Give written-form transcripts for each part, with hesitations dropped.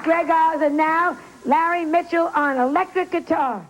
Greg Oz, and now Larry Mitchell on electric guitar.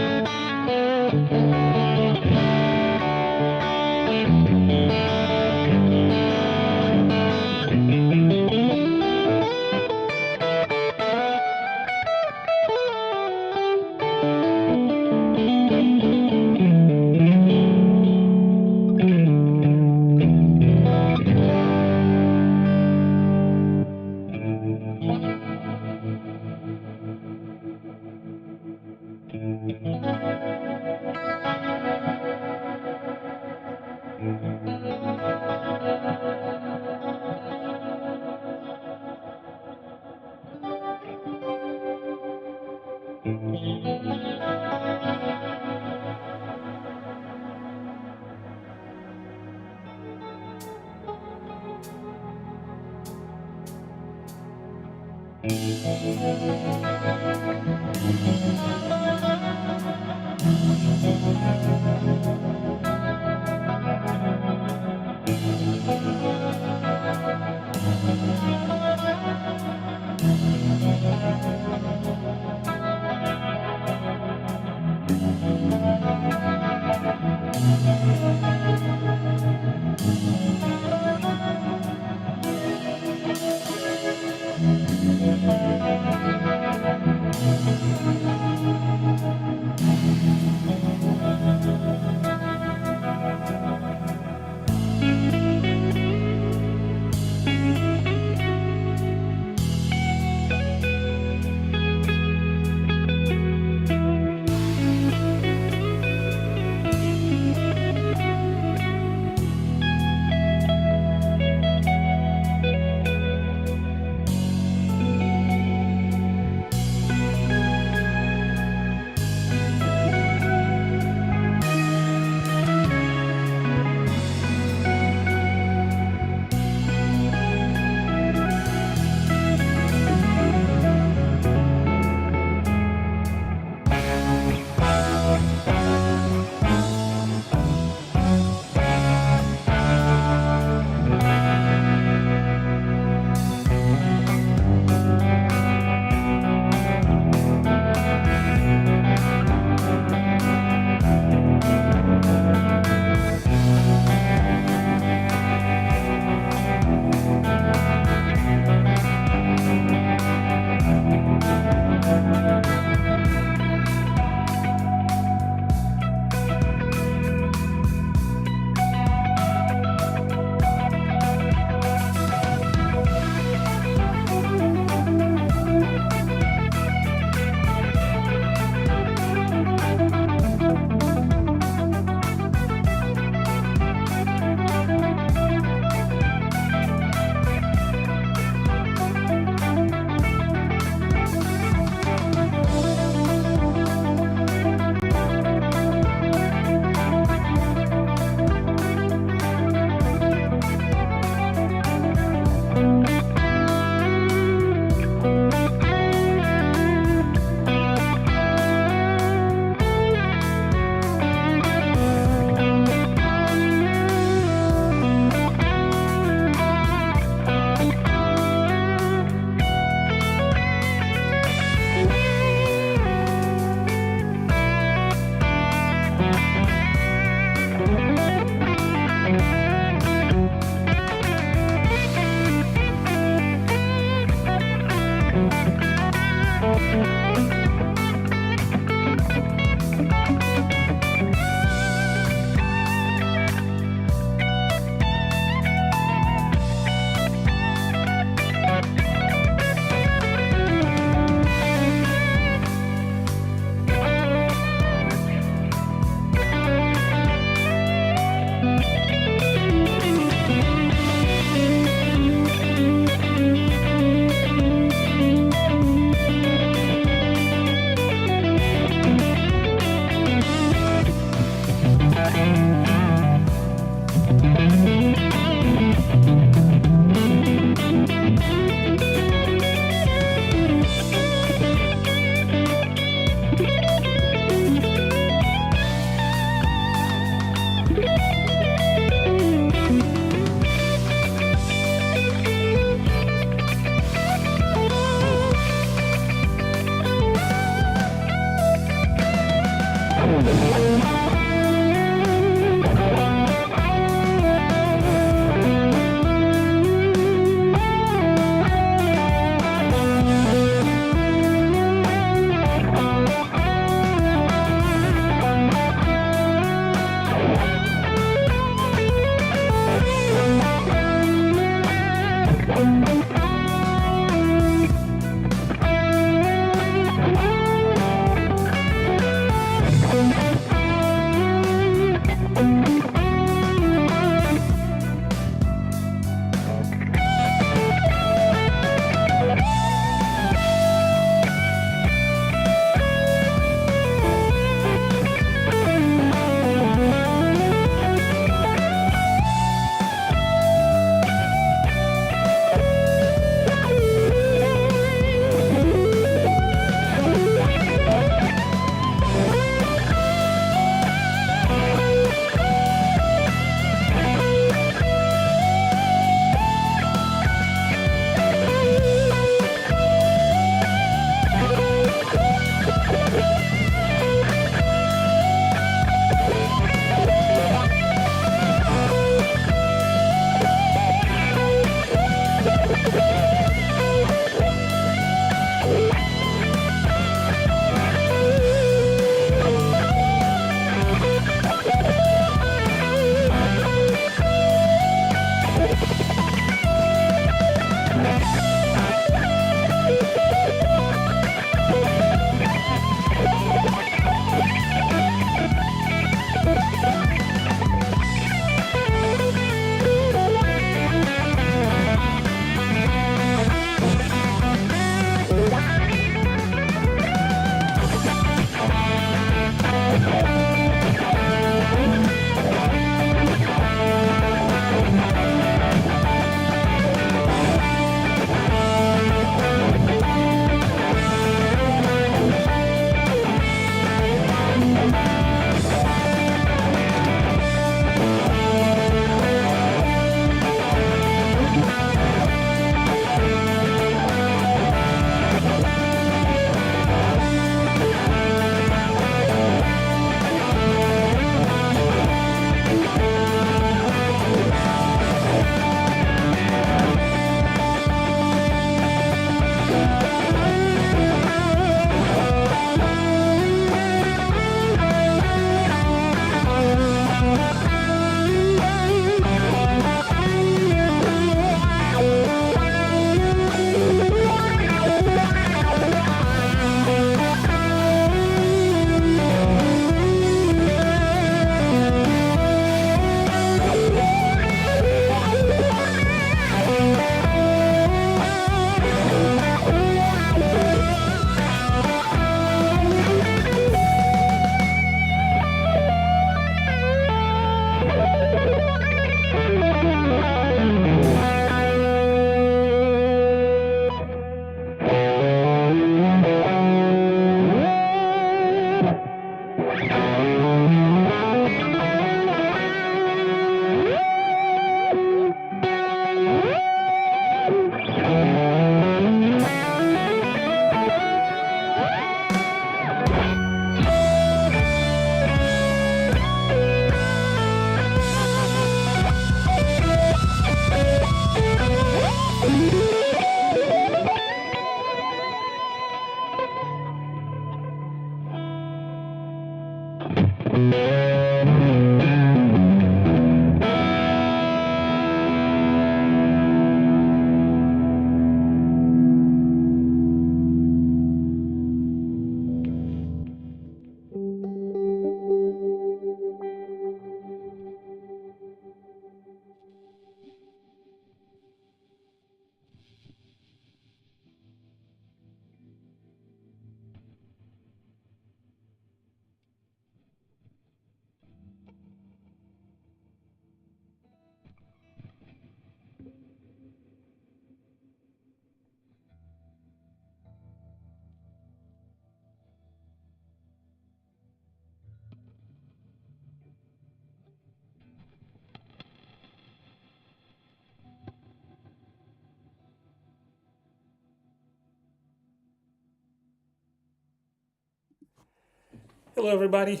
Hello, everybody.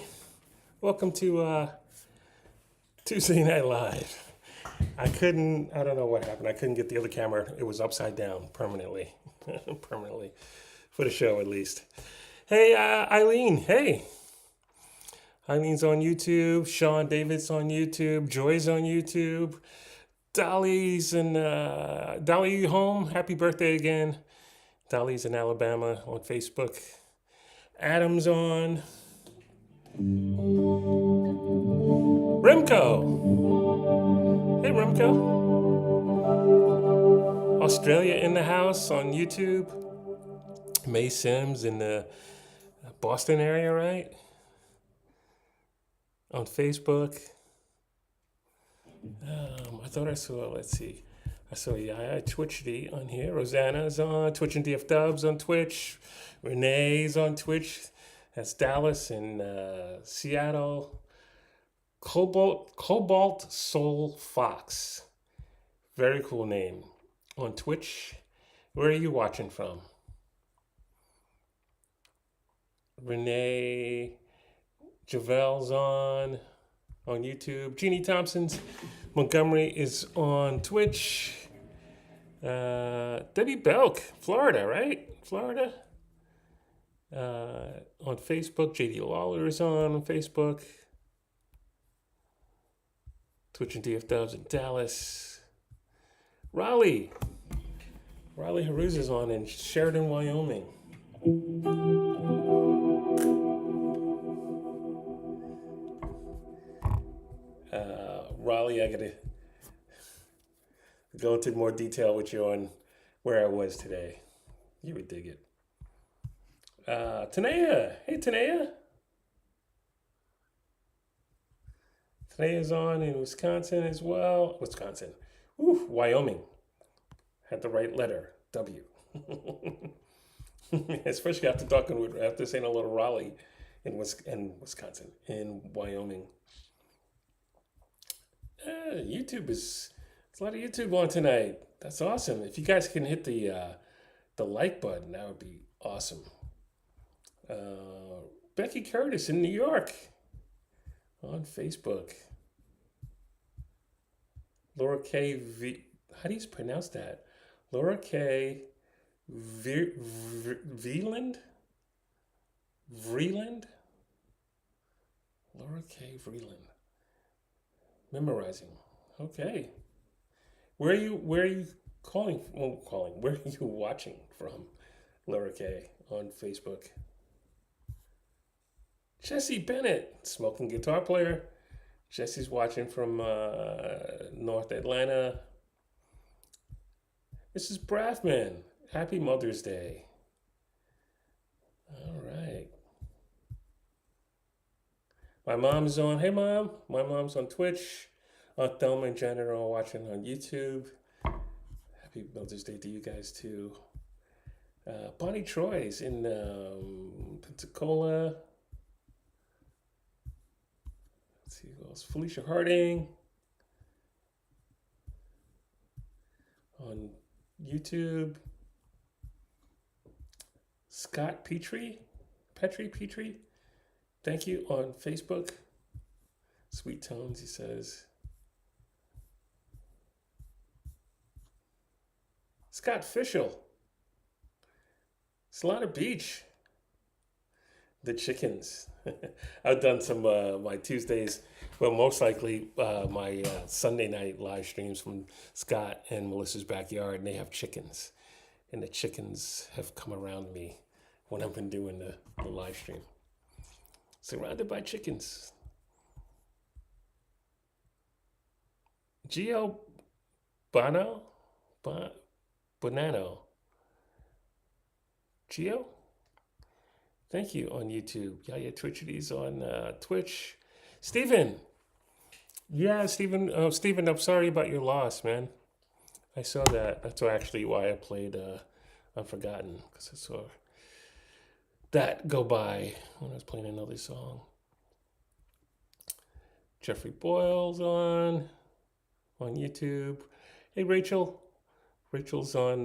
Welcome to Tuesday Night Live. I don't know what happened. I couldn't get the other camera. It was upside down permanently. Permanently. For the show, at least. Hey, Eileen. Hey. Eileen's on YouTube. Sean David's on YouTube. Joy's on YouTube. Dolly, you home? Happy birthday again. Dolly's in Alabama on Facebook. Adam's on. Remco. Hey, Remco. Australia in the house on YouTube. May Sims in the Boston area, right? On Facebook. I thought I saw, let's see. I saw Yaya Twitch D on here. Rosanna's on Twitch and DF Dubs on Twitch. Renee's on Twitch. That's Dallas and Seattle. Cobalt Soul Fox. Very cool name. On Twitch. Where are you watching from? Renee Javel's on YouTube. Jeannie Thompson's Montgomery is on Twitch. Debbie Belk, Florida, right? Florida. On Facebook. JD Lawler is on Facebook. Twitch and DF Dubs in Dallas. Raleigh Haruz is on in Sheridan, Wyoming. Raleigh, I gotta go into more detail with you on where I was today. You would dig it. Tanea. Hey, Tanea. Tanea's on in Wisconsin as well. Wisconsin. Ooh, Wyoming. Had the right letter. W. Especially after saying a little Raleigh in Wisconsin, in Wyoming. YouTube it's a lot of YouTube on tonight. That's awesome. If you guys can hit the like button, that would be awesome. Becky Curtis in New York on Facebook. Laura K. How do you pronounce that? Laura K. Vreeland? Laura K. Vreeland. Memorizing. Okay. Where are you calling? Where are you watching from? Laura K. on Facebook. Jesse Bennett, smoking guitar player. Jesse's watching from North Atlanta. Mrs. Braffman, happy Mother's Day. All right. My mom's on. Hey, Mom. My mom's on Twitch. Aunt Thelma and Janet are all watching on YouTube. Happy Mother's Day to you guys, too. Bonnie Troy's in Pensacola. Let's see who else. Felicia Harding on YouTube. Scott Petrie. Thank you on Facebook. Sweet Tones, he says. Scott Fischel. Solana Beach. The chickens. I've done some my Tuesdays, well, most likely my Sunday night live streams from Scott and Melissa's backyard, and they have chickens, and the chickens have come around me when I've been doing the live stream. Surrounded by chickens. Gio Bono, Bonano, Gio. Thank you on YouTube. Yeah, Twitchities on Twitch. Steven. Yeah, Steven. Steven, I'm sorry about your loss, man. I saw that. That's actually why I played Unforgotten, because I saw that go by when I was playing another song. Jeffrey Boyle's on YouTube. Hey, Rachel. Rachel's on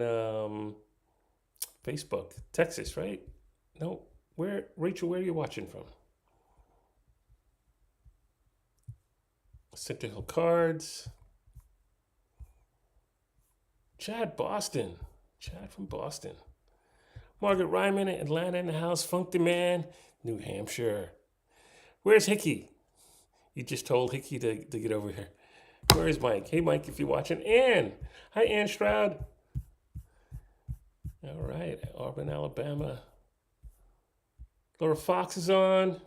Facebook. Texas, right? No. Rachel, where are you watching from? Center Hill Cards. Chad, Boston. Chad from Boston. Margaret Ryman, Atlanta in the house. Funk the Man, New Hampshire. Where's Hickey? You just told Hickey to get over here. Where is Mike? Hey, Mike, if you're watching. Ann. Hi, Ann Stroud. All right. Auburn, Alabama. Laura Fox is on.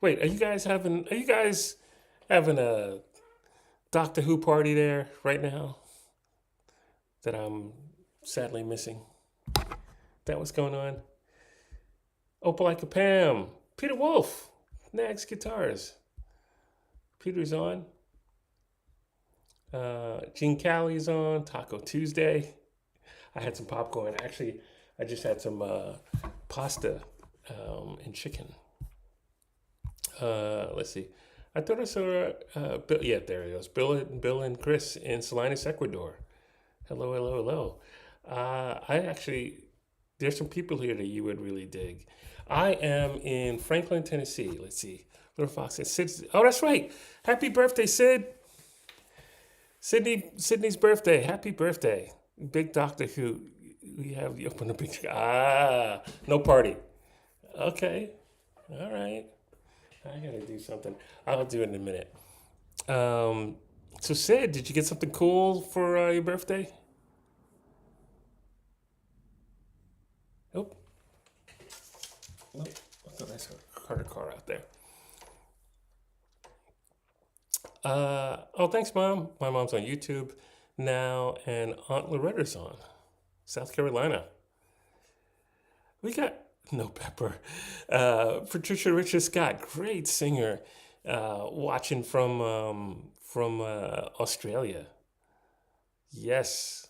Wait, are you guys having a Doctor Who party there right now that I'm sadly missing? That what's going on? Opalika Pam. Peter Wolf. Nags Guitars. Peter's on. Gene Callie's on. Taco Tuesday. I had some popcorn. Actually, I just had some pasta and chicken. Let's see. I thought I saw Bill. Yeah, there he goes. Bill and Chris in Salinas, Ecuador. Hello, hello, hello. There's some people here that you would really dig. I am in Franklyn, Tennessee. Let's see. Little Fox said, Sid. Oh, that's right. Happy birthday, Sid. Sydney's birthday. Happy birthday. Big Doctor Who. We have you up on the big. No party. Okay. All right. I gotta do something. I'll do it in a minute. So Sid, did you get something cool for your birthday? Nope. Nope. I thought I saw a Carter car out there. Thanks, Mom. My mom's on YouTube now, and Aunt Loretta's on. South Carolina. We got No Pepper. Patricia Richard Scott, great singer, watching from Australia. Yes.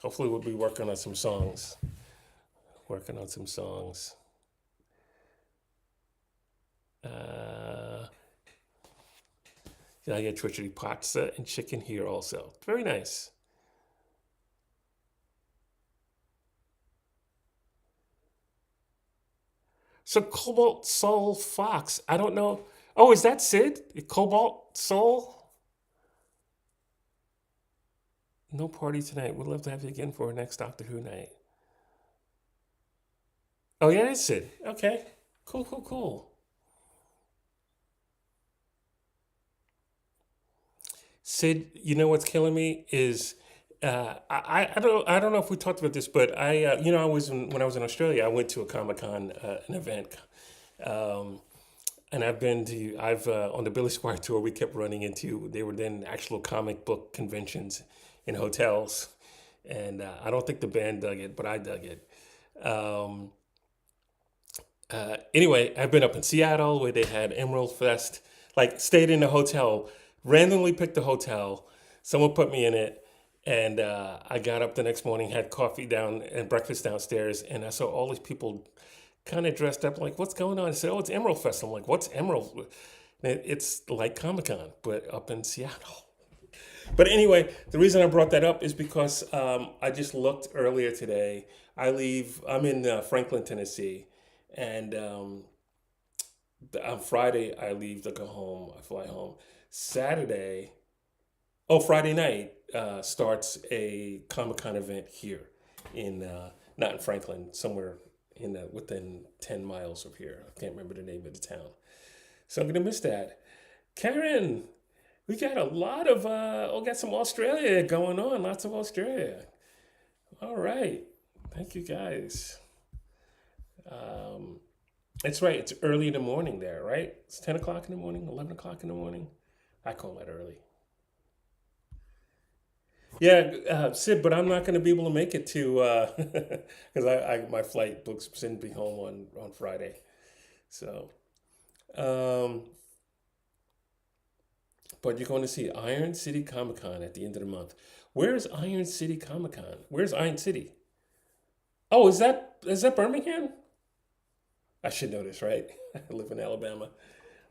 Hopefully we'll be working on some songs. I get Twitchy pizza and chicken here also. Very nice. So Cobalt Soul Fox, I don't know. Oh, is that Sid? Cobalt Soul? No party tonight. We'd love to have you again for our next Doctor Who night. Oh, yeah, it's Sid. Okay. Cool. Sid, you know what's killing me is I don't know if we talked about this, but when I was in Australia, I went to a Comic-Con an event, and I've on the Billy Squire tour, we kept running into, they were then actual comic book conventions in hotels, and I don't think the band dug it, but I dug it. Anyway, I've been up in Seattle where they had Emerald Fest, like stayed in a hotel, randomly picked a hotel, someone put me in it, and I got up the next morning, had coffee down and breakfast downstairs, and I saw all these people kind of dressed up like, what's going on? I said, oh, it's Emerald Fest. I'm like, what's Emerald? It's like Comic-Con, but up in Seattle. But anyway, the reason I brought that up is because I just looked earlier today. I'm in Franklyn, Tennessee, and on Friday I leave to go home. I fly home. Friday night starts a Comic-Con event here in not in Franklyn, somewhere within 10 miles of here. I can't remember the name of the town. So I'm going to miss that. Karen, we got a lot of, got some Australia going on. Lots of Australia. All right. Thank you guys. It's right. It's early in the morning there, right? It's 10 o'clock in the morning, 11 o'clock in the morning. I call that early. Yeah, Sid, but I'm not going to be able to make it to because my flight books send me home on Friday. So, um, but you're going to see Iron City Comic Con at the end of the month. Where's Iron City Comic Con? Where's Iron City? Oh, is that Birmingham? I should know this, right? I live in Alabama.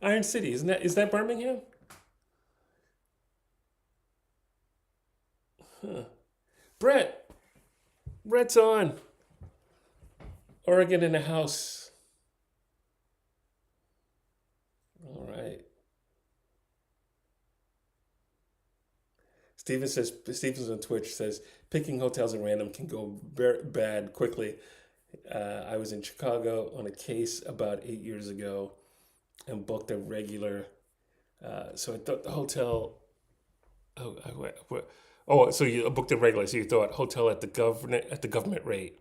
Iron City, is that Birmingham? Huh. Brett, Brett's on. Oregon in the house. All right. Steven's on Twitch says picking hotels at random can go bad quickly. I was in Chicago on a case about 8 years ago and booked a regular. So I thought the hotel. Oh, so you booked a regular. So you thought hotel at the government rate.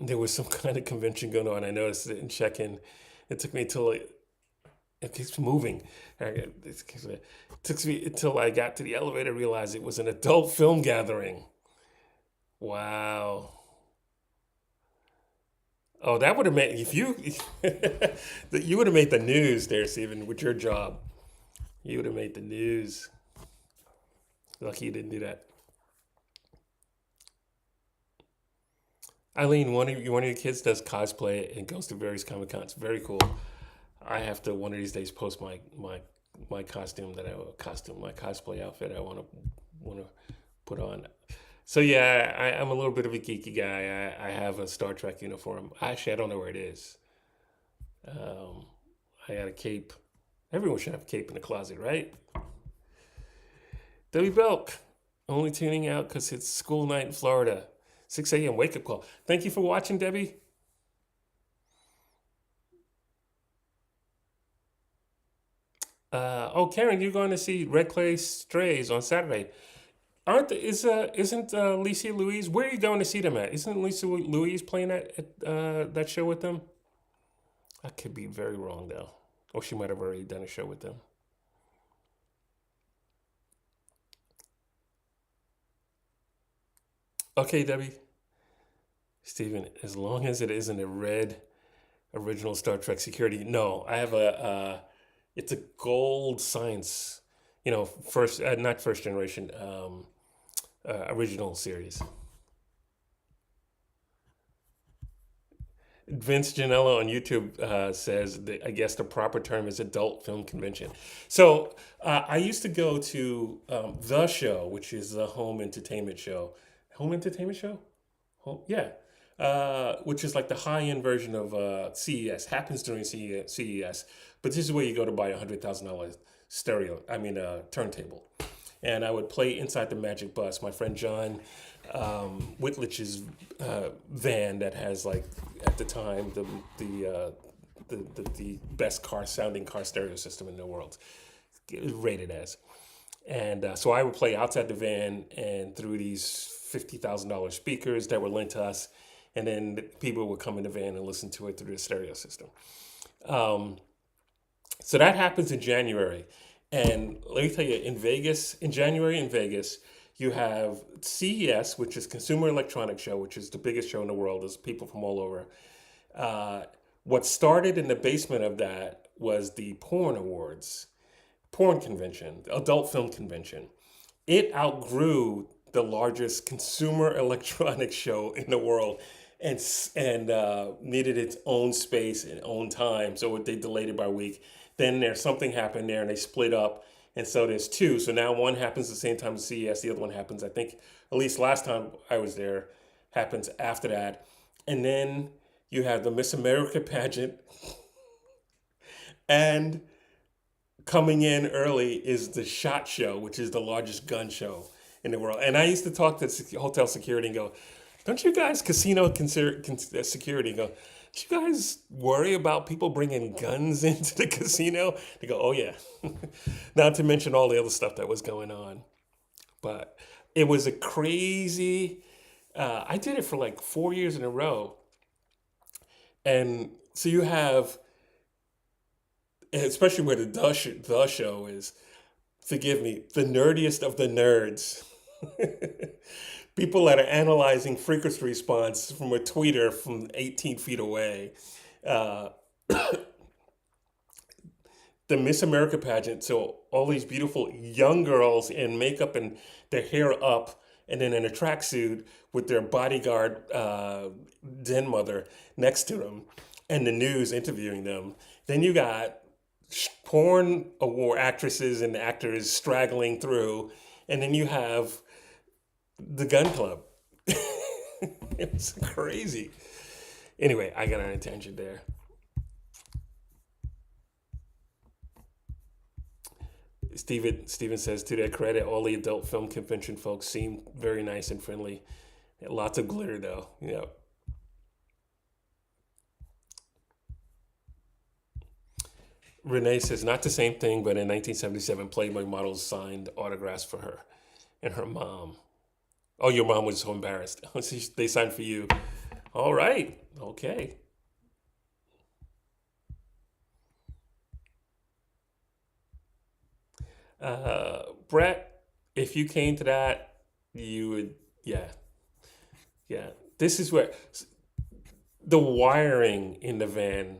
There was some kind of convention going on. I noticed it in check-in. It took me till it keeps moving. It took me until I got to the elevator, realized it was an adult film gathering. Wow. Oh, that would have made if you you would have made the news there, Stephen, with your job. You would have made the news. Lucky you didn't do that. Eileen, one of your kids does cosplay and goes to various Comic Cons. Very cool. I have to one of these days post my costume my cosplay outfit I want to put on. So yeah, I'm a little bit of a geeky guy. I have a Star Trek uniform. Actually, I don't know where it is. Um, I got a cape. Everyone should have a cape in the closet, right? Debbie Belk, only tuning out because it's school night in Florida. 6 a.m. wake up call. Thank you for watching, Debbie. Karen, you're going to see Red Clay Strays on Saturday. Isn't Lisa Louise? Where are you going to see them at? Isn't Lisa Louise playing that show with them? I could be very wrong though, or she might have already done a show with them. Okay, Debbie, Steven, as long as it isn't a red original Star Trek security. No, I have it's a gold science, first not first generation, original series. Vince Janella on YouTube says that I guess the proper term is adult film convention. So I used to go to the show, which is the home entertainment show. Home entertainment show? Home, yeah. Which is like the high end version of CES. Happens during CES, but this is where you go to buy $100,000 turntable. And I would play inside the Magic Bus. My friend John Whitlich's van that has like at the time the best sounding car stereo system in the world, rated as. And so I would play outside the van and through these $50,000 speakers that were lent to us, and then people would come in the van and listen to it through the stereo system. Um, so that happens in January. And let me tell you, in January in Vegas, you have CES, which is Consumer Electronics Show, which is the biggest show in the world. There's people from all over. What started in the basement of that was the porn convention, adult film convention. It outgrew the largest consumer electronics show in the world, and needed its own space and own time. So they delayed it by a week. Then something happened there, and they split up, and so there's two. So now one happens the same time as CES. The other one happens, I think, at least last time I was there, happens after that. And then you have the Miss America pageant, and coming in early is the SHOT Show, which is the largest gun show in the world. And I used to talk to hotel security and go, Don't you guys, casino security, go, do you guys worry about people bringing guns into the casino? They go, oh yeah. Not to mention all the other stuff that was going on. But it was a crazy, I did it for like 4 years in a row. And so you have, especially where the show is, forgive me, the nerdiest of the nerds. People that are analyzing frequency response from a tweeter from 18 feet away. Uh, the Miss America pageant, so all these beautiful young girls in makeup and their hair up, and then in a tracksuit with their bodyguard den mother next to them, and the news interviewing them. Then you got porn award actresses and actors straggling through, and then you have the gun club. It was crazy. Anyway, I got on a tangent there. Steven says, to their credit, all the adult film convention folks seem very nice and friendly. Lots of glitter, though. Yeah. Renee says, not the same thing, but in 1977, Playboy models signed autographs for her and her mom. Oh, your mom was so embarrassed. They signed for you. All right. Okay. Brett, if you came to that, you would, yeah, yeah. This is where the wiring in the van.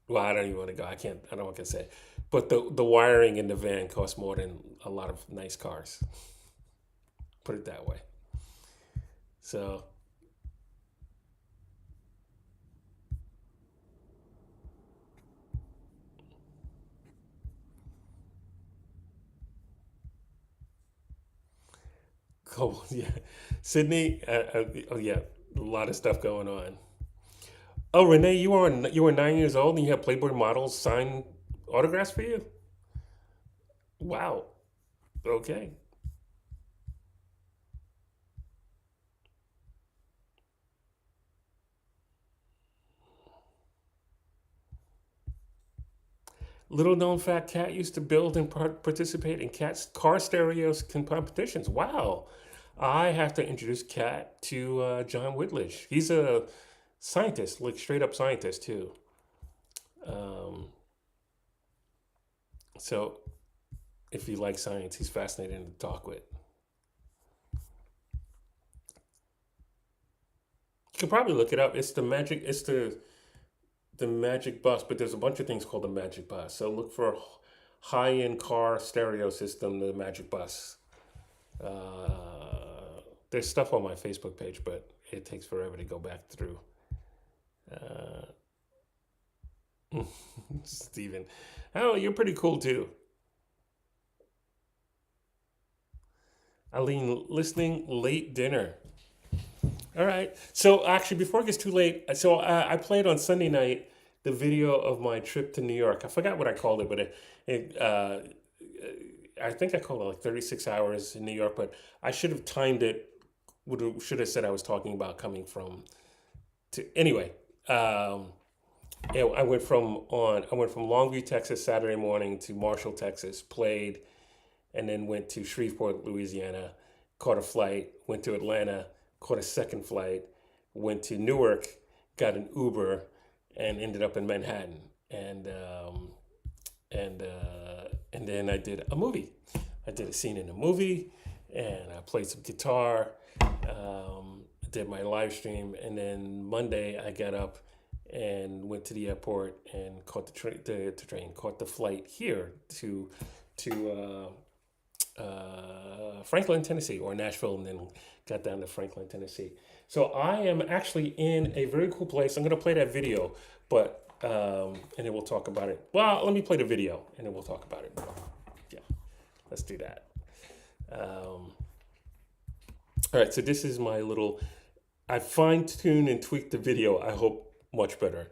Well, I don't even want to go. I can't. I don't want to say. But the wiring in the van costs more than a lot of nice cars. Put it that way. So cool. Yeah, Sydney. Oh yeah, a lot of stuff going on. Oh, Renee, you were 9 years old and you had Playboy models sign autographs for you. Wow. Okay. Little known fact: Cat used to build and participate in Cat's car stereos competitions. Wow. I have to introduce Cat to John Whitledge. He's a scientist, like straight up scientist too. Um, so if you like science, he's fascinating to talk with. You can probably look it up. It's the magic. It's the magic bus, but there's a bunch of things called the magic bus. So look for high end car stereo system, the magic bus. There's stuff on my Facebook page, but it takes forever to go back through. Uh, Steven. Oh, you're pretty cool too. Eileen, listening late dinner. All right. So actually, before it gets too late, so I played on Sunday night the video of my trip to New York. I forgot what I called it, but I think I called it like 36 hours in New York, but I should have timed it. Should have said I was talking about coming from to anyway. Yeah, I went from Longview, Texas, Saturday morning to Marshall, Texas. Played, and then went to Shreveport, Louisiana. Caught a flight. Went to Atlanta. Caught a second flight. Went to Newark. Got an Uber, and ended up in Manhattan. And then I did a movie. I did a scene in a movie, and I played some guitar. Did my live stream, and then Monday I got up and went to the airport and caught caught the flight here to Franklyn, Tennessee, or Nashville, and then got down to Franklyn, Tennessee. So I am actually in a very cool place. I'm going to play that video, but and then we'll talk about it. Well, let me play the video, and then we'll talk about it. Yeah, let's do that. All right, so this is my little. I fine-tuned and tweaked the video. I hope much better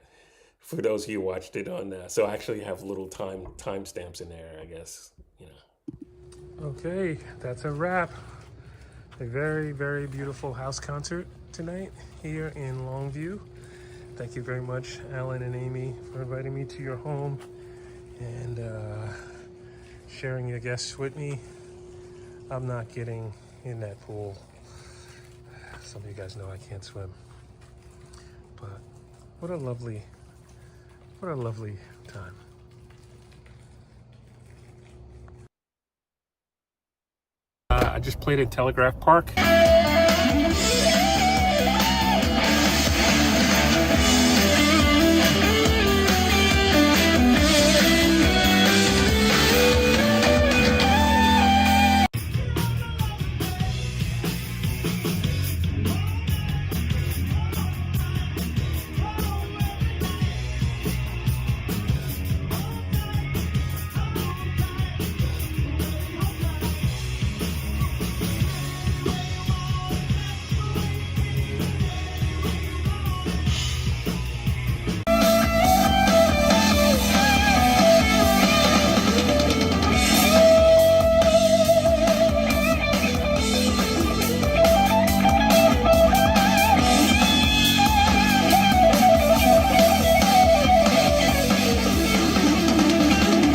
for those of you who watched it on. So I actually have little timestamps in there. I guess you know. Okay, that's a wrap. A very, very beautiful house concert tonight here in Longview. Thank you very much, Alan and Amy, for inviting me to your home and sharing your guests with me. I'm not getting in that pool. Some of you guys know I can't swim. But what a lovely time. I just played at Telegraph Park.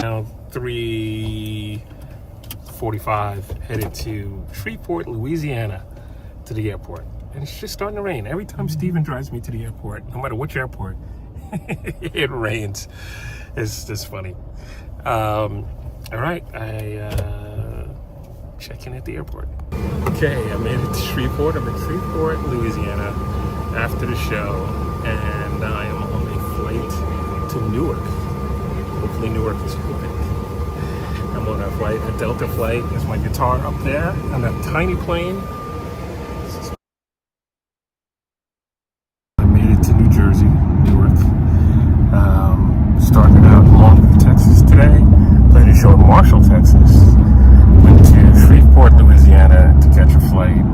Now 3:45, headed to Shreveport, Louisiana, to the airport. And it's just starting to rain. Every time Steven drives me to the airport, no matter which airport, it rains. It's just funny. All right, I check in at the airport. Okay, I made it to Shreveport. I'm in Shreveport, Louisiana, after the show, and I am on a flight to Newark. Hopefully Newark is open. I'm on a flight, a Delta flight. There's my guitar up there on a tiny plane. I made it to New Jersey, Newark. Started out in Longview, Texas today. Played a show in Marshall, Texas. Went to Shreveport, Louisiana to catch a flight.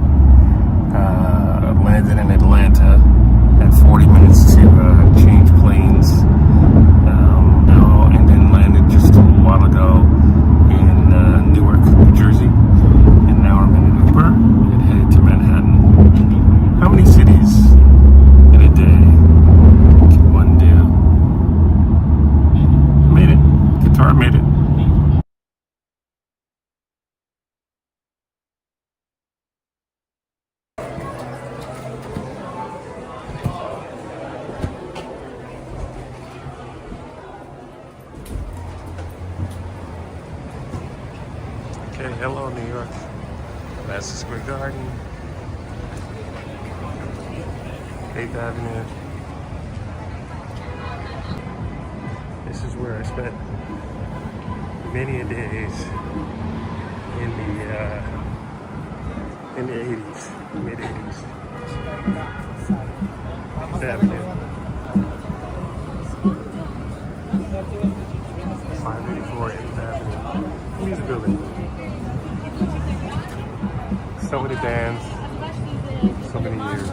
Landed in Atlanta. Had 40 minutes to change planes. And then landed just a little while ago in Newark, New Jersey. And now I'm in an Uber and headed to Manhattan. How many cities in a day can one do? Made it. Guitar made it. Okay, hello New York. Madison Square Garden, 8th Avenue. This is where I spent many a days in the 80s, mid 80s. 8th Avenue. 584 8th Avenue. Music building. So many bands, so many years.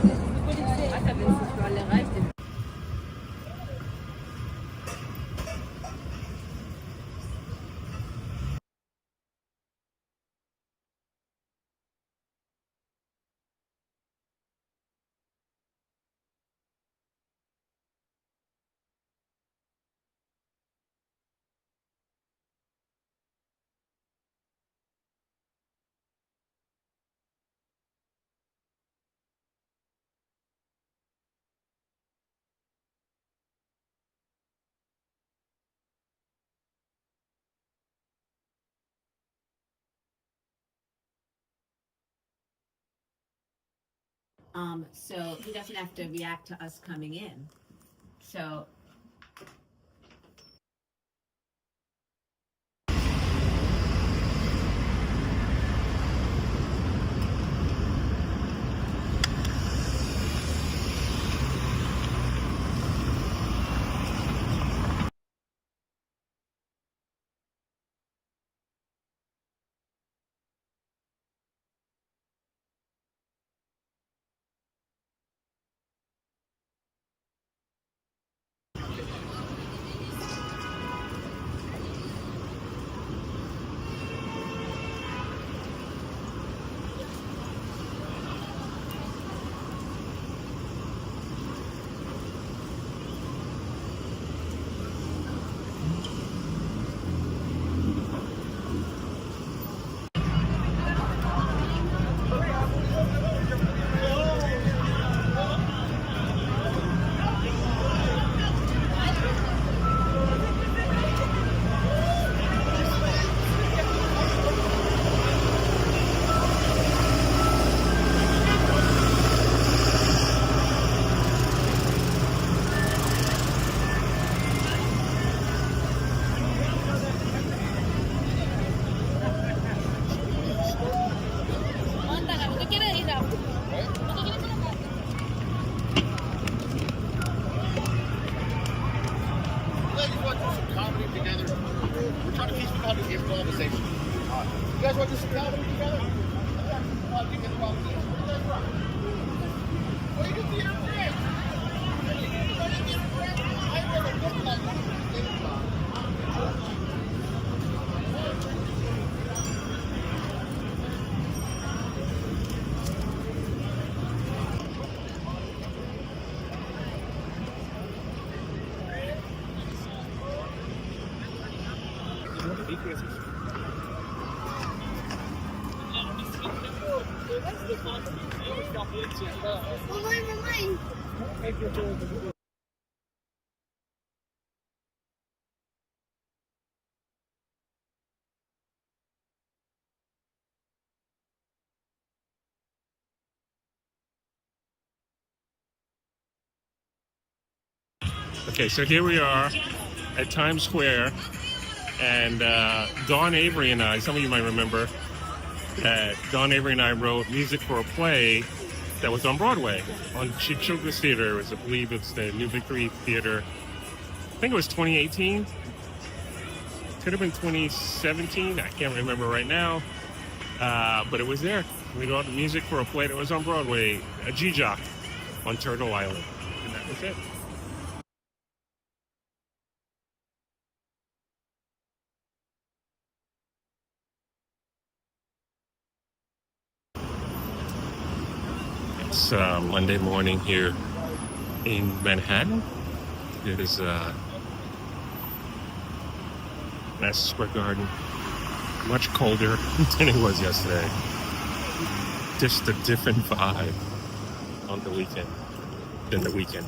So he doesn't have to react to us coming in. So Okay, so here we are at Times Square, and Dawn Avery and I, some of you might remember that Dawn Avery and I wrote music for a play that was on Broadway, on Children's Theater. It was, I believe it's the New Victory Theater. I think it was 2018. Could have been 2017. I can't remember right now. But it was there. We wrote music for a play that was on Broadway, a G-Jock on Turtle Island. And that was it. It's Monday morning here in Manhattan. It is Madison Square Garden. Much colder than it was yesterday. Just a different vibe on the weekend than the weekend.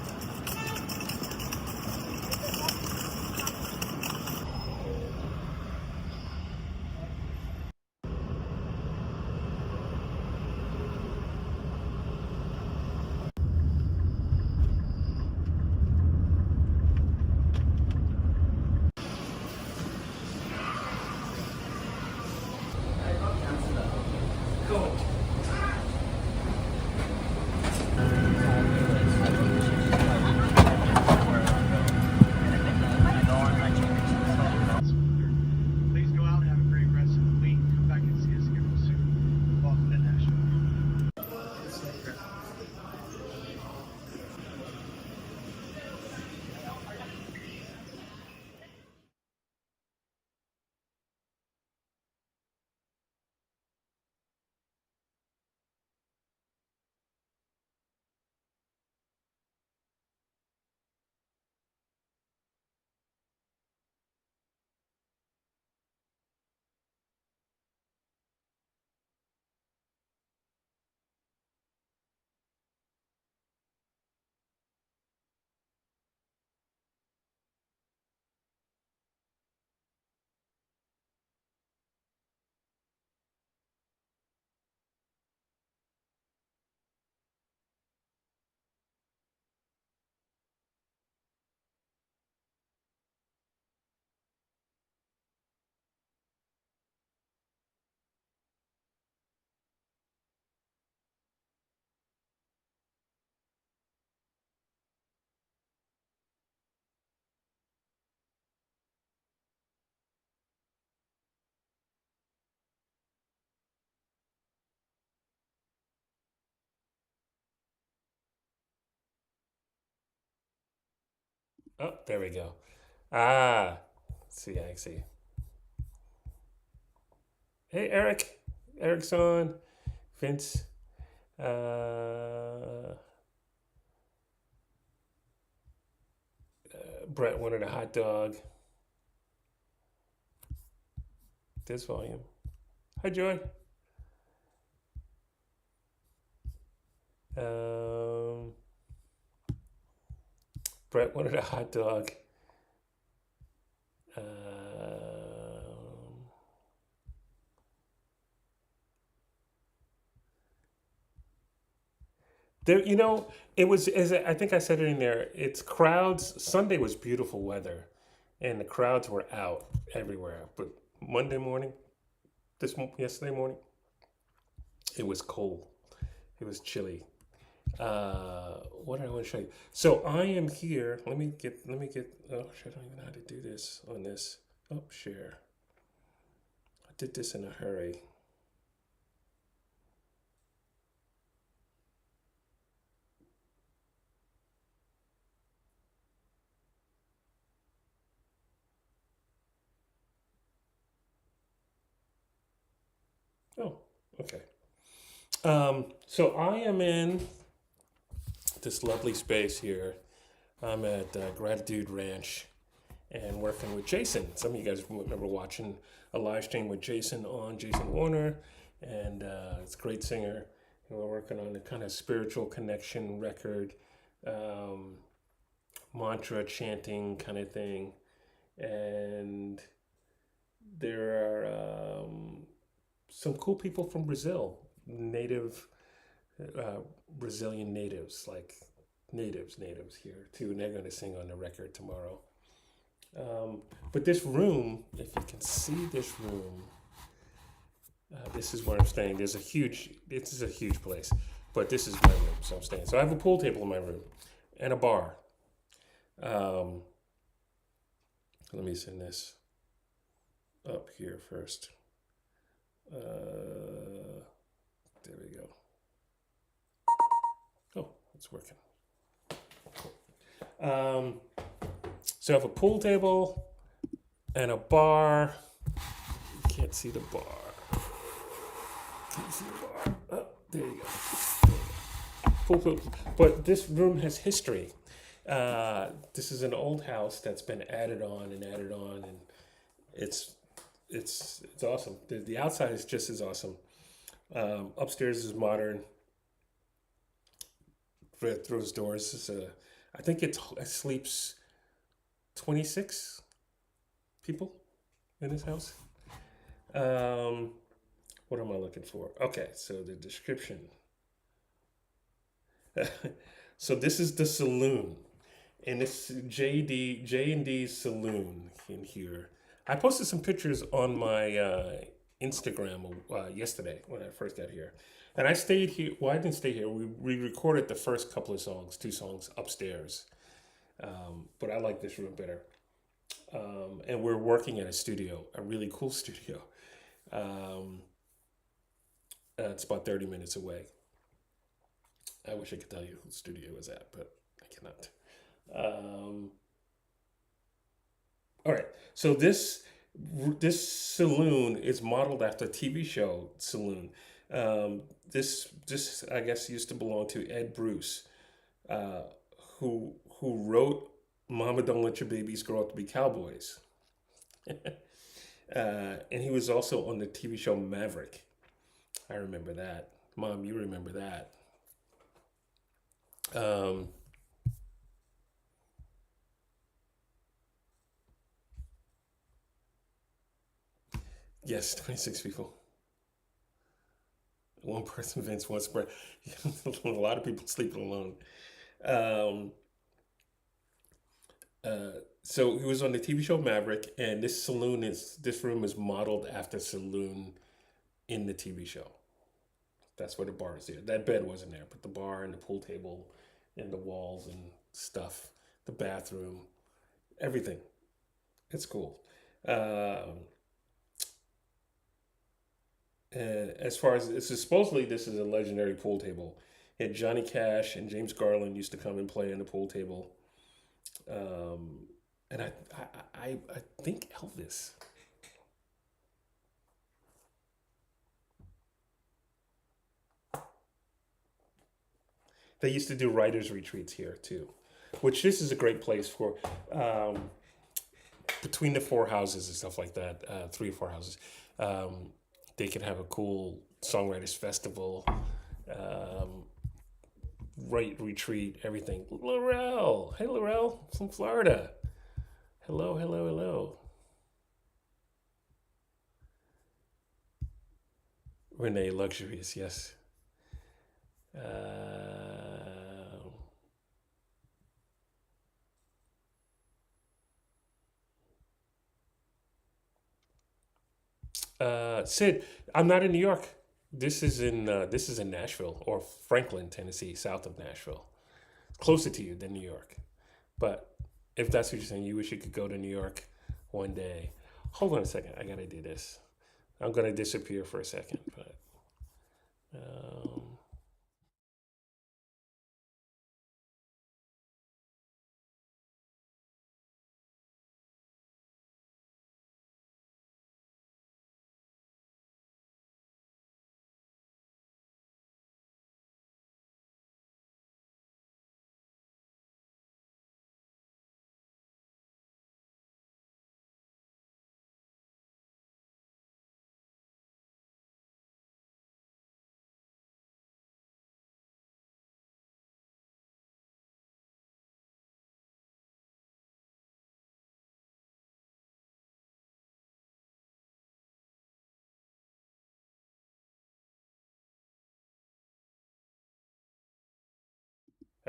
Please go out and have a great rest of the week. Come back and see us again soon. Welcome to Nashville. Oh, there we go. Ah, see, I see. Hey, Eric. Eric's on. Vince. Brett wanted a hot dog. This volume. Hi, Joy. Um, Brett wanted a hot dog. Um, there, it was, as I think I said it in there, it's crowds. Sunday was beautiful weather, and the crowds were out everywhere. But Monday morning, yesterday morning, it was cold. It was chilly. What do I want to show you? So I am here. Let me get. Oh shit! I don't even know how to do this on this. Oh, share. I did this in a hurry. Oh, okay. So I am in this lovely space here. I'm at Gratitude Ranch and working with Jason. Some of you guys remember watching a live stream with Jason on Jason Warner, and it's a great singer. And we're working on a kind of spiritual connection record, mantra chanting kind of thing. And there are some cool people from Brazil, native Brazilian natives, like natives here too, and they're going to sing on the record tomorrow. But this room, if you can see this room, this is where I'm staying. This is a huge place, but this is my room, so I'm staying. So I have a pool table in my room and a bar. Let me send this up here first. There we go. Oh, it's working. So I have a pool table and a bar. You can't see the bar. Can't see the bar. Oh, there you go. Pool. But this room has history. This is an old house that's been added on, and it's awesome. The outside is just as awesome. Upstairs is modern. Through his doors is I think it sleeps 26 people in this house. What am I looking for? Okay, so the description. So this is the saloon, and it's J&D's saloon in here. I posted some pictures on my Instagram yesterday when I first got here. And I stayed here. Well, I didn't stay here. We recorded the first couple of songs, 2 songs upstairs. But I like this room better. And we're working at a studio, a really cool studio. It's about 30 minutes away. I wish I could tell you who the studio is at, but I cannot. All right. So this saloon is modeled after a TV show Saloon. This I guess used to belong to Ed Bruce, who wrote "Mama Don't Let Your Babies Grow Up to Be Cowboys," and he was also on the TV show Maverick. I remember that. Mom, you remember that? Yes, 26 people. One person vents, one spread. A lot of people sleeping alone. So he was on the TV show Maverick, and this room is modeled after Saloon in the TV show. That's where the bar is there. That bed wasn't there, but the bar and the pool table and the walls and stuff, the bathroom, everything. It's cool. As far as supposedly this is a legendary pool table. And Johnny Cash and James Garland used to come and play on the pool table. And I think Elvis. They used to do writers' retreats here too, which this is a great place for. Between the 4 houses and stuff like that, 3 or 4 houses, they could have a cool songwriters festival, retreat, everything. Laurel, hey Laurel, from Florida. Hello. Renee, luxurious, yes. Sid, I'm not in New York. This is in Nashville or Franklyn, Tennessee, south of Nashville. Closer to you than New York. But if that's what you're saying, you wish you could go to New York one day. Hold on a second. I gotta do this. I'm gonna disappear for a second, but.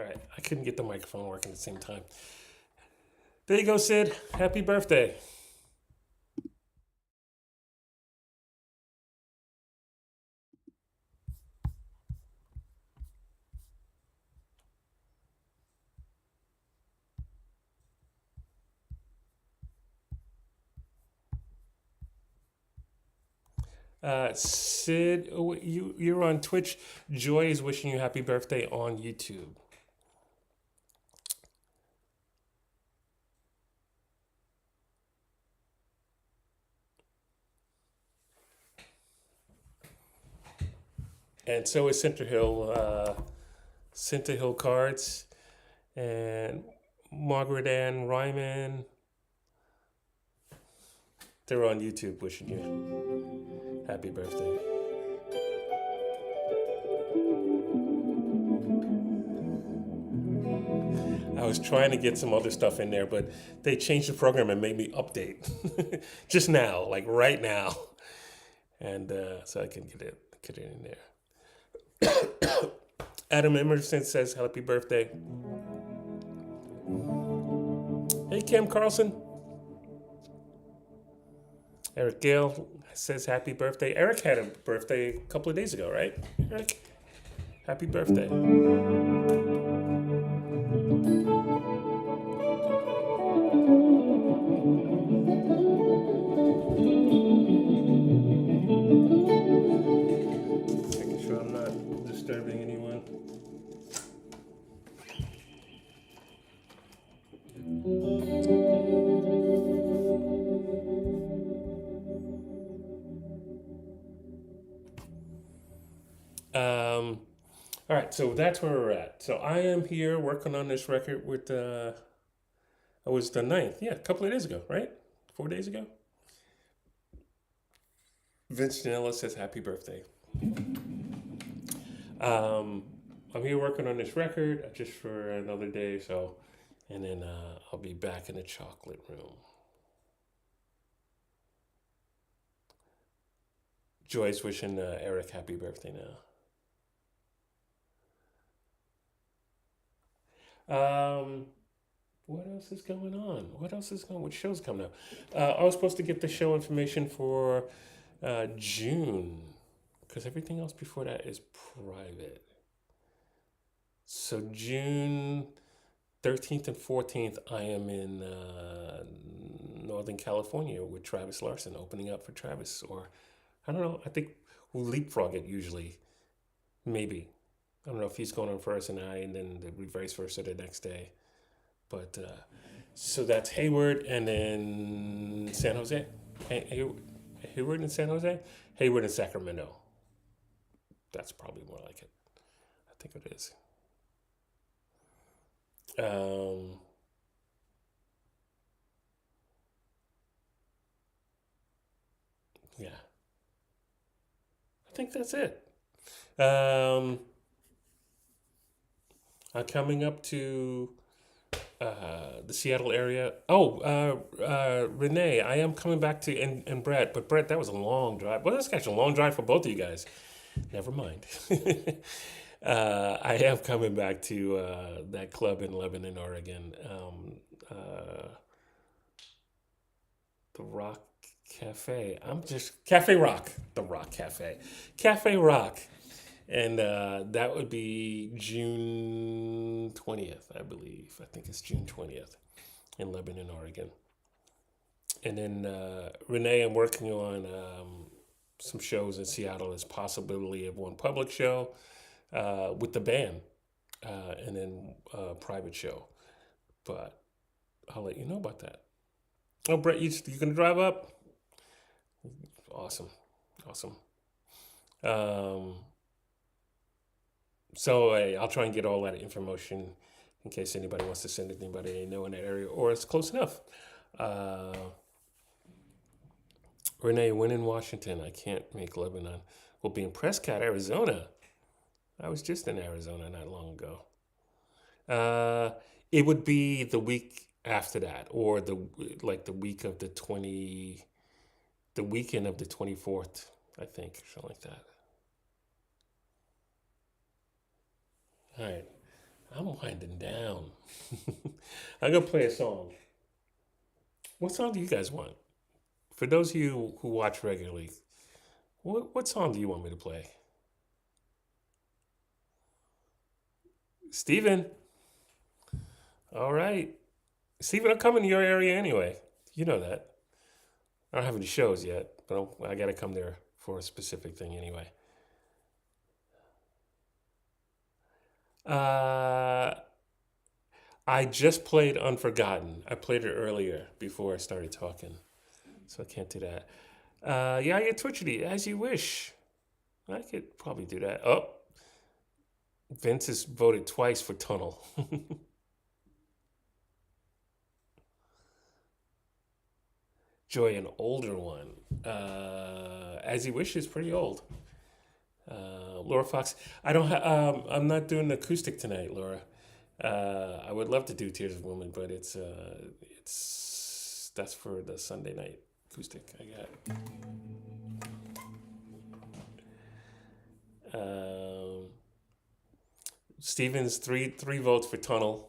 All right, I couldn't get the microphone working at the same time. There you go, Sid. Happy birthday. Sid, oh, you're on Twitch. Joy is wishing you happy birthday on YouTube. And so is Center Hill Cards, and Margaret Ann Ryman. They're on YouTube wishing you happy birthday. I was trying to get some other stuff in there, but they changed the program and made me update just now, like right now, and so I can get it in there. Adam Emerson says happy birthday. Hey, Cam Carlson. Eric Gale says happy birthday. Eric had a birthday a couple of days ago, right? Eric, happy birthday. Making sure I'm not disturbing anyone. All right, so that's where we're at. So I am here working on this record with, it was the 9th, yeah, a couple of days ago, right? 4 days ago? Vince Janella says happy birthday. I'm here working on this record just for another day, so, and then I'll be back in the chocolate room. Joy's wishing Eric happy birthday now. What else is going on? What show's coming up? I was supposed to get the show information for June, because everything else before that is private. So June 13th and 14th, I am in Northern California with Travis Larson, opening up for Travis. Or, I don't know, I think we'll leapfrog it usually. Maybe. I don't know if he's going on first and then the vice versa the next day. But, so that's Hayward and then San Jose. Hayward and San Jose? Hayward and Sacramento. That's probably more like it. I think it is. Yeah. I think that's it. I'm coming up to the Seattle area. Renee, I am coming back to, and Brett, but Brett, that was a long drive. Well, that's actually a long drive for both of you guys. Never mind. I am coming back to that club in Lebanon, Oregon. The Rock Cafe. Cafe Rock. The Rock Cafe. Cafe Rock. And that would be June 20th, I believe. I think it's June 20th in Lebanon, Oregon. And then Renee, I'm working on some shows in Seattle as possibility of one public show with the band, and then a private show. But I'll let you know about that. Oh, Brett, you gonna drive up? Awesome. So I'll try and get all that information in case anybody wants to send anybody they know in that area, or it's close enough. Renee, when in Washington? I can't make Lebanon. We'll be in Prescott, Arizona. I was just in Arizona not long ago. It would be the week after that, or the week of the weekend of the 24th, I think, something like that. All right. I'm winding down. I'm gonna play a song. What song do you guys want? For those of you who watch regularly, what song do you want me to play? Steven. All right. Steven, I'm coming to your area anyway. You know that. I don't have any shows yet, but I got to come there for a specific thing anyway. Uh, I just played Unforgotten. I played it earlier before I started talking, so I can't do that. Yeah, I get Twitchity as you wish. I could probably do that. Oh, Vince has voted twice for Tunnel. Joy, an older one. As you wish is pretty old. Laura Fox. I don't. I'm not doing acoustic tonight, Laura. I would love to do Tears of a Woman, but it's that's for the Sunday night acoustic. I got. Stevens three votes for Tunnel.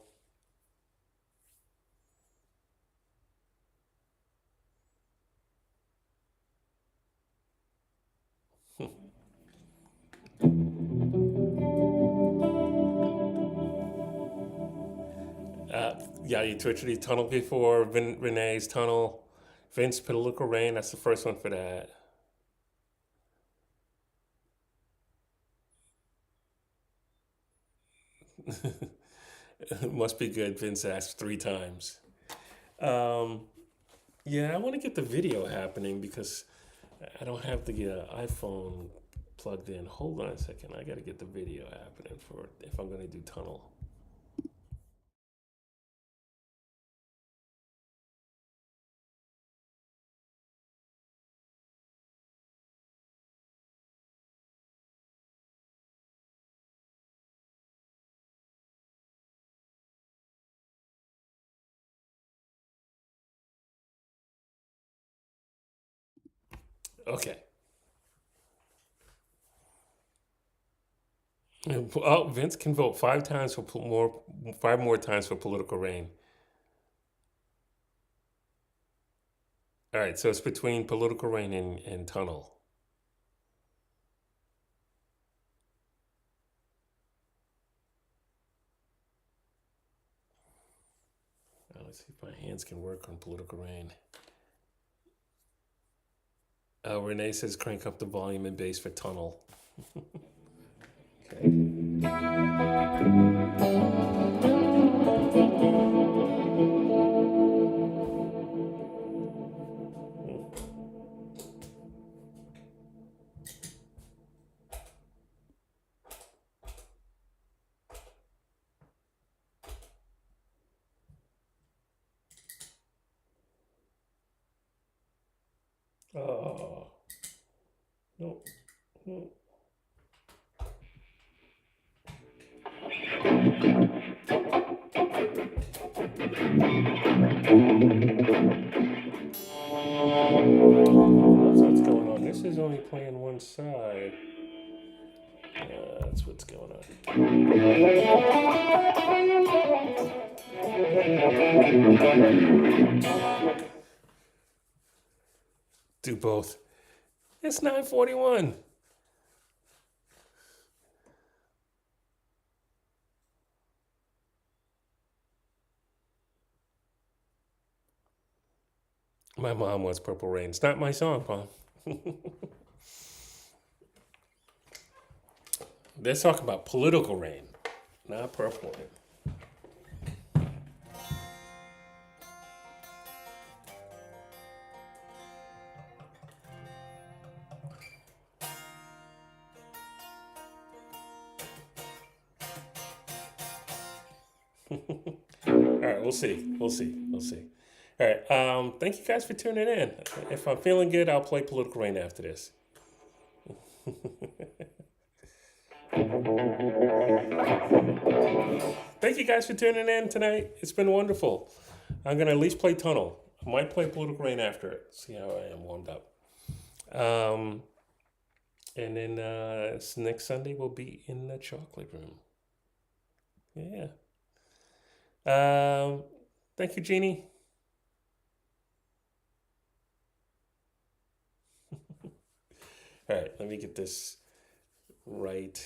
Yeah, you twitched the Tunnel before. Renee's Tunnel. Vince Political Rain. That's the first one for that. It must be good. Vince asked 3 times. Yeah, I want to get the video happening because I don't have the iPhone plugged in. Hold on a second. I got to get the video happening for if I'm going to do Tunnel. Okay. Oh, Vince can vote 5 times for more, 5 more times for Political Rain. All right, so it's between Political Rain and Tunnel. Let's see if my hands can work on Political Rain. Renee says crank up the volume and bass for Tunnel. Okay. Oh, no, no. That's what's going on. This is only playing one side. That's what's going on. Do both. It's 9:41. My mom wants Purple Rain. It's not my song, Mom. Let's talk about Political Rain, not Purple Rain. All right, we'll see. We'll see. We'll see. All right. Thank you guys for tuning in. If I'm feeling good, I'll play Political Rain after this. Thank you guys for tuning in tonight. It's been wonderful. I'm gonna at least play Tunnel. I might play Political Rain after it. See how I am warmed up. And then next Sunday we'll be in the chocolate room. Yeah. Thank you, Jeannie. All right, let me get this right.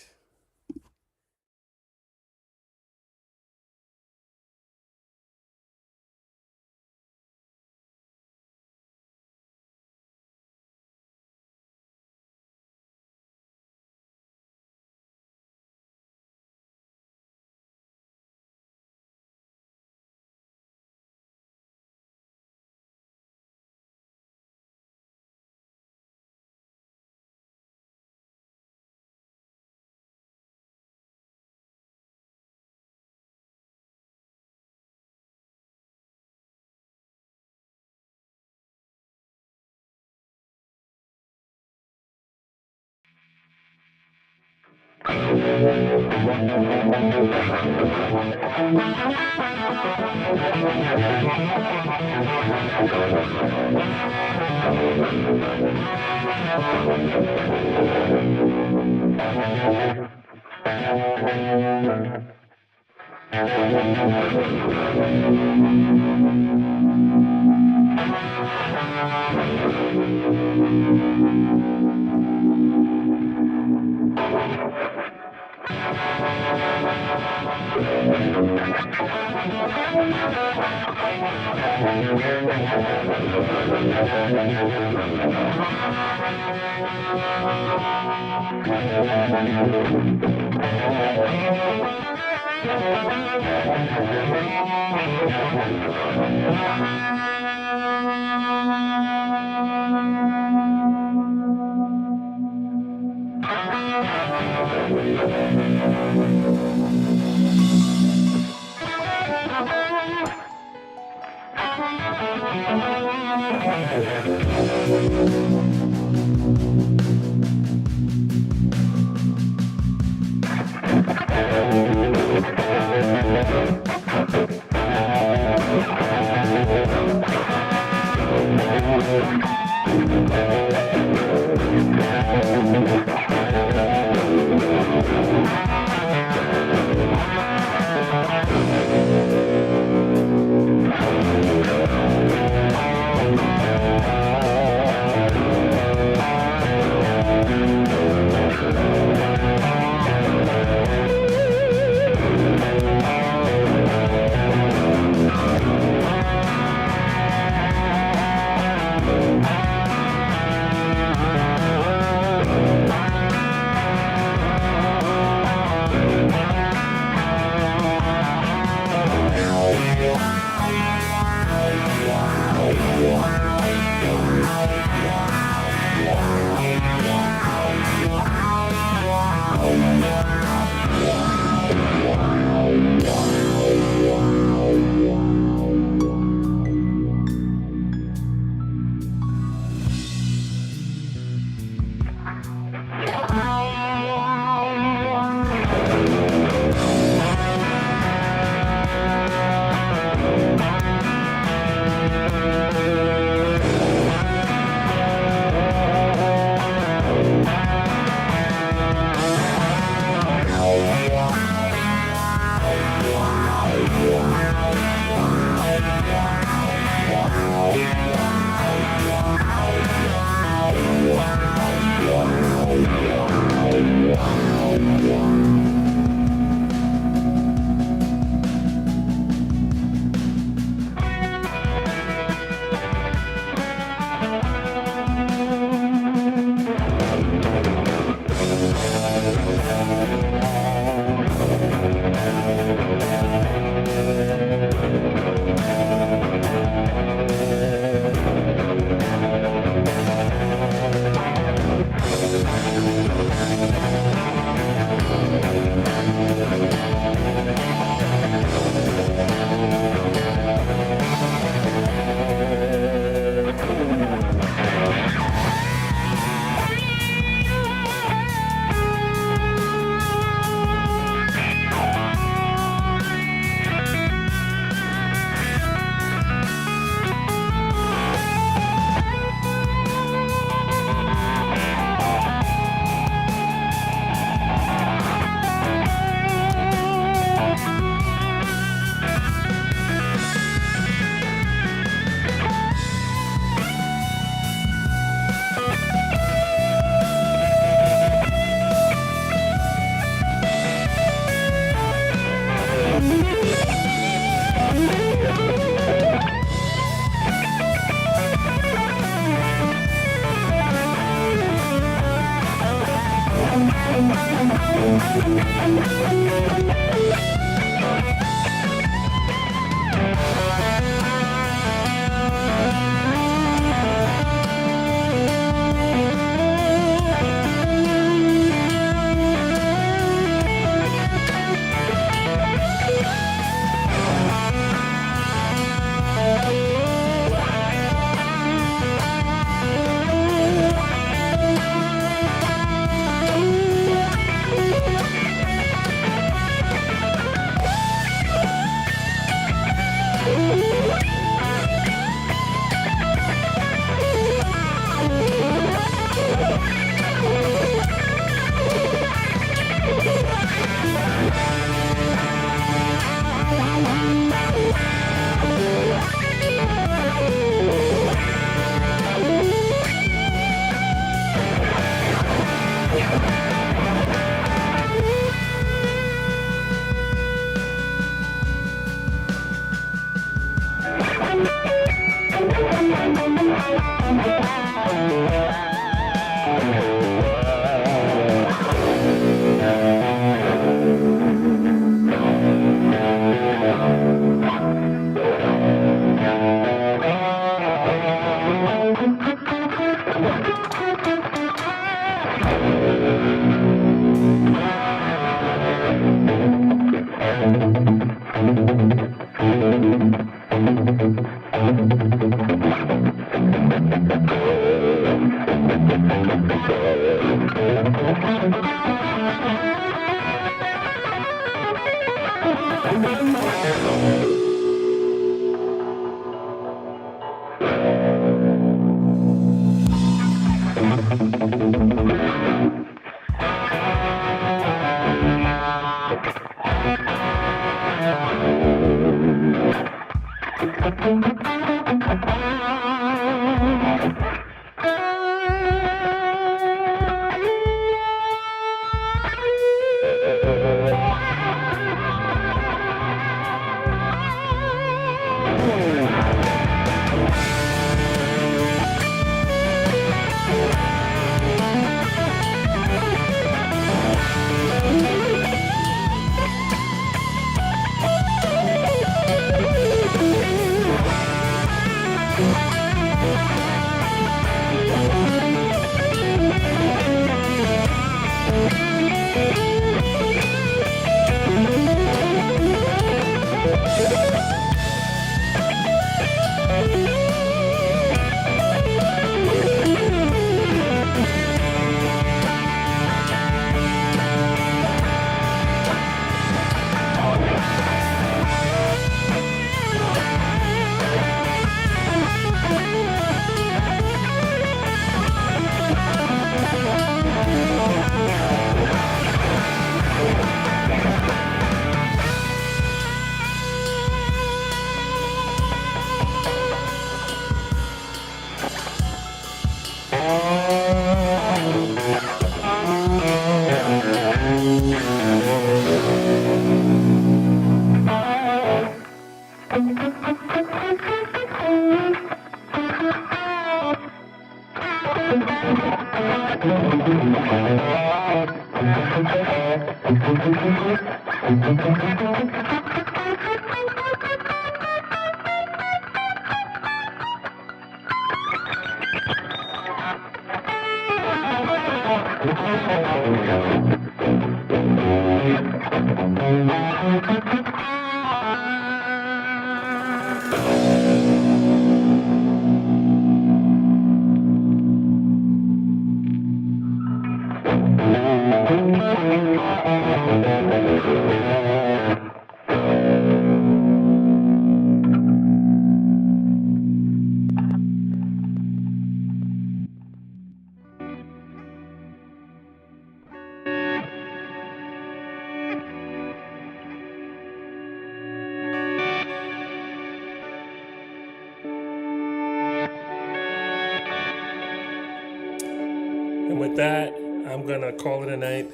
And with that, I'm gonna call it a night.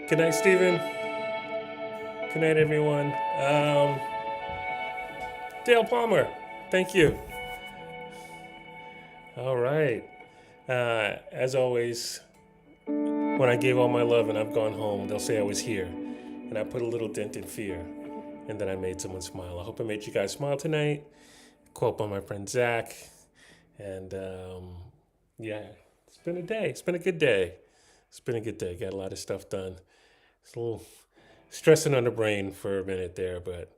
Good night, Stephen. Good night, everyone. Dale Palmer, thank you. All right. As always, when I gave all my love and I've gone home, they'll say I was here. And I put a little dent in fear. And then I made someone smile. I hope I made you guys smile tonight. Quote by my friend Zach. And yeah, it's been a day. It's been a good day. It's been a good day. Got a lot of stuff done. It's a little stressing on the brain for a minute there, but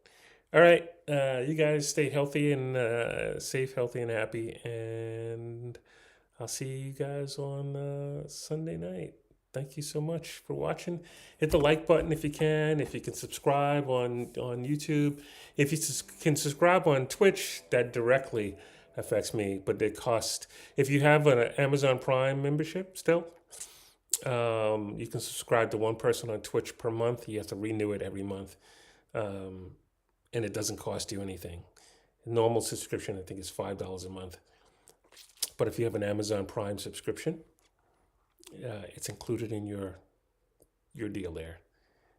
all right. You guys stay healthy and safe, healthy, and happy. And I'll see you guys on Sunday night. Thank you so much for watching. Hit the like button if you can. If you can subscribe on YouTube. If you can subscribe on Twitch, that directly affects me. But it costs, if you have an Amazon Prime membership still, you can subscribe to one person on Twitch per month. You have to renew it every month. And it doesn't cost you anything. Normal subscription, I think, is $5 a month. But if you have an Amazon Prime subscription, it's included in your deal there.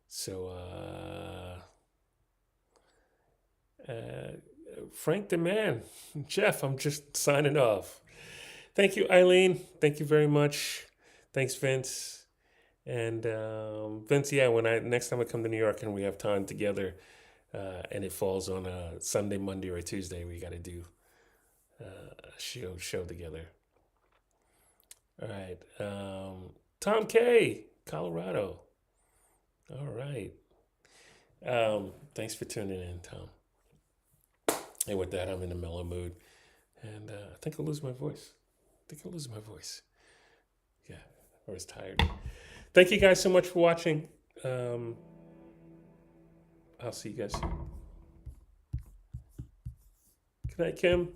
So Frank the Man. Jeff, I'm just signing off. Thank you, Eileen. Thank you very much. Thanks, Vince. And Vince, yeah, when next time I come to New York and we have time together, and it falls on a Sunday, Monday, or Tuesday, we got to do a show together. All right. Tom K, Colorado. All right. Thanks for tuning in, Tom. And with that, I'm in a mellow mood. And I think I'll lose my voice. Yeah, I was tired. Thank you guys so much for watching. I'll see you guys soon. Good night, Kim.